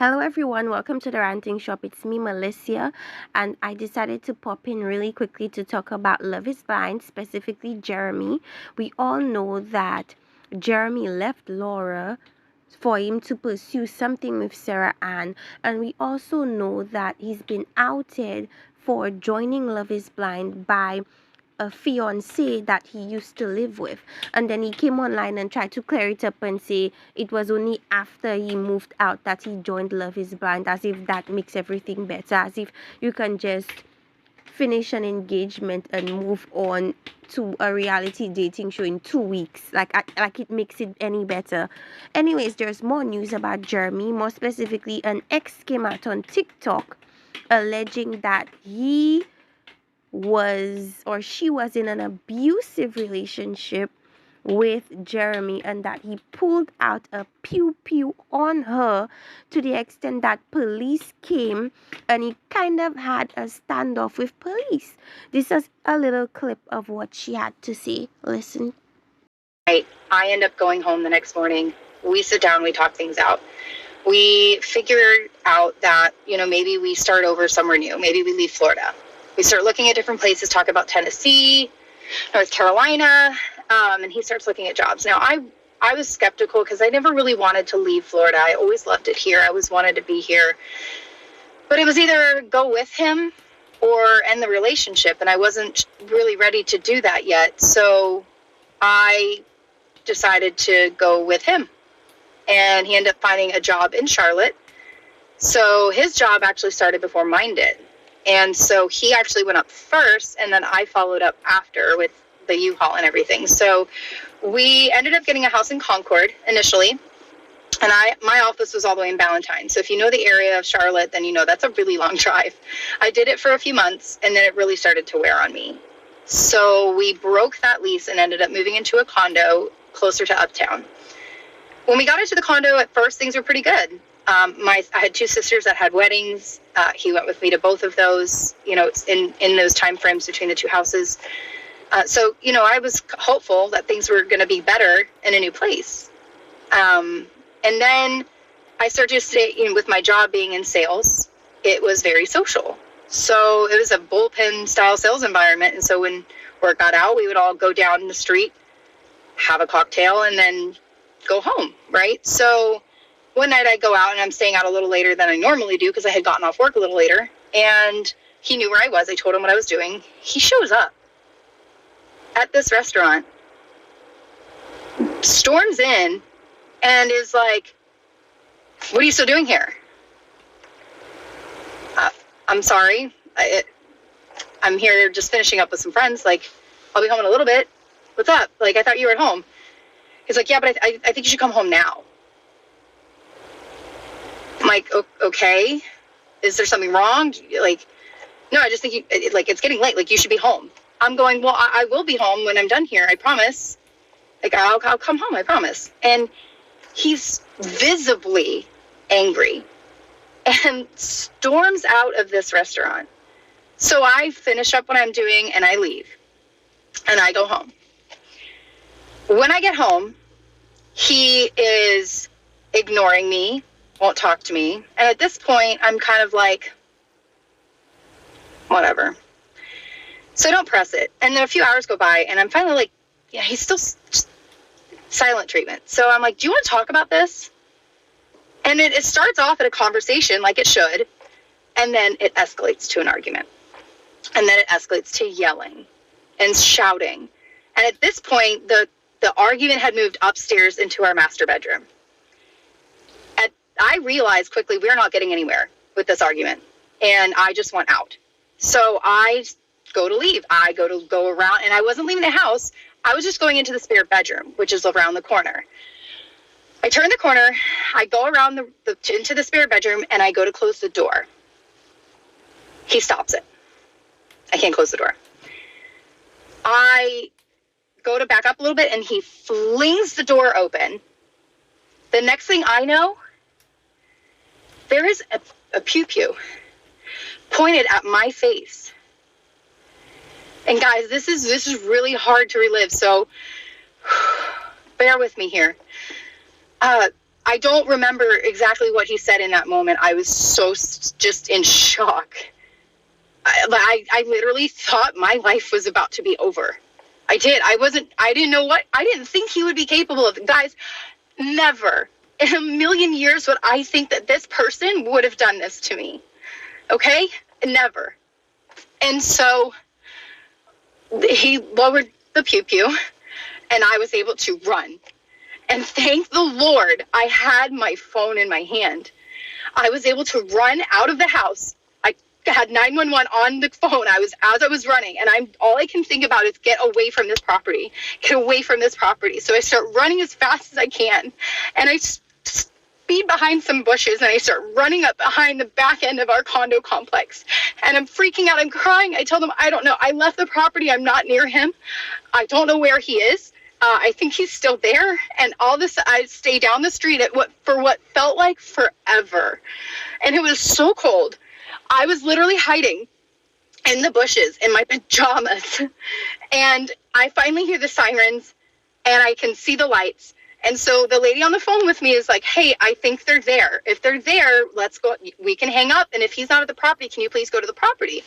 Hello everyone, welcome to the Ranting Shop. It's me, Melissa, and I decided to pop in really quickly to talk about Love is Blind, specifically Jeremey. We all know that Jeremey left Laura for him to pursue something with Sarah Ann, and we also know that he's been outed for joining Love is Blind by a fiance that he used to live with, and then he came online and tried to clear it up and say it was only after he moved out that he joined Love is Blind, as if that makes everything better, as if you can just finish an engagement and move on to a reality dating show in 2 weeks, like it makes it any better. Anyways, there's more news about Jeremey. More specifically, an ex came out on TikTok alleging that he she was in an abusive relationship with Jeremey, and that he pulled out a pew pew on her to the extent that police came and he kind of had a standoff with police. This is a little clip of what she had to say. Listen. I end up going home the next morning. We sit down, we talk things out. We figured out that, maybe we start over somewhere new. Maybe we leave Florida. We start looking at different places, talk about Tennessee, North Carolina, and he starts looking at jobs. Now, I was skeptical because I never really wanted to leave Florida. I always loved it here. I always wanted to be here. But it was either go with him or end the relationship, and I wasn't really ready to do that yet. So I decided to go with him, and he ended up finding a job in Charlotte. So his job actually started before mine did. And so he actually went up first, and then I followed up after with the U-Haul and everything. So we ended up getting a house in Concord initially, and my office was all the way in Ballantyne. So if you know the area of Charlotte, then you know that's a really long drive. I did it for a few months, and then it really started to wear on me. So we broke that lease and ended up moving into a condo closer to Uptown. When we got into the condo, at first things were pretty good. I had two sisters that had weddings. He went with me to both of those, in those time frames between the two houses. So I was hopeful that things were going to be better in a new place. And then I started to stay, with my job being in sales, it was very social. So it was a bullpen style sales environment. And so when work got out, we would all go down the street, have a cocktail, and then go home, right? So one night I go out, and I'm staying out a little later than I normally do because I had gotten off work a little later, and he knew where I was. I told him what I was doing. He shows up at this restaurant, storms in, and is like, "What are you still doing here?" I'm sorry. I'm here just finishing up with some friends. Like, I'll be home in a little bit. What's up? Like, I thought you were at home. He's like, "Yeah, but I think you should come home now." I'm like, "Okay, is there something wrong?" Like, "No, I just think it's getting late. Like, you should be home." I'm going, "Well, I will be home when I'm done here. I promise. Like, I'll come home. I promise." And he's visibly angry and storms out of this restaurant. So I finish up what I'm doing and I leave and I go home. When I get home, he is ignoring me, won't talk to me. And at this point, I'm kind of like, whatever. So I don't press it. And then a few hours go by, and I'm finally like, yeah, he's still silent treatment. So I'm like, "Do you want to talk about this?" And it starts off at a conversation like it should, and then it escalates to an argument. And then it escalates to yelling and shouting. And at this point, the argument had moved upstairs into our master bedroom. I realized quickly we're not getting anywhere with this argument, and I just want out. So I go to leave. I go around, and I wasn't leaving the house. I was just going into the spare bedroom, which is around the corner. I turn the corner, I go around into the spare bedroom, and I go to close the door. He stops it. I can't close the door. I go to back up a little bit, and he flings the door open. The next thing I know, there is a pew-pew pointed at my face. And guys, this is really hard to relive, so bear with me here. I don't remember exactly what he said in that moment. I was so just in shock. I literally thought my life was about to be over. I didn't know I didn't think he would be capable of. Guys, never in a million years would I think that this person would have done this to me. Okay? Never. And so he lowered the pew and I was able to run. And thank the Lord, I had my phone in my hand. I was able to run out of the house. I had 911 on the phone. As I was running, and all I can think about is get away from this property. Get away from this property. So I start running as fast as I can, and I speed behind some bushes, and I start running up behind the back end of our condo complex. And I'm freaking out. I'm crying. I tell them, I don't know. I left the property. I'm not near him. I don't know where he is. I think he's still there. And all this, I stay down the street for what felt like forever. And it was so cold. I was literally hiding in the bushes in my pajamas. And I finally hear the sirens and I can see the lights. And so the lady on the phone with me is like, hey, I think they're there. If they're there, let's go. We can hang up. And if he's not at the property, can you please go to the property?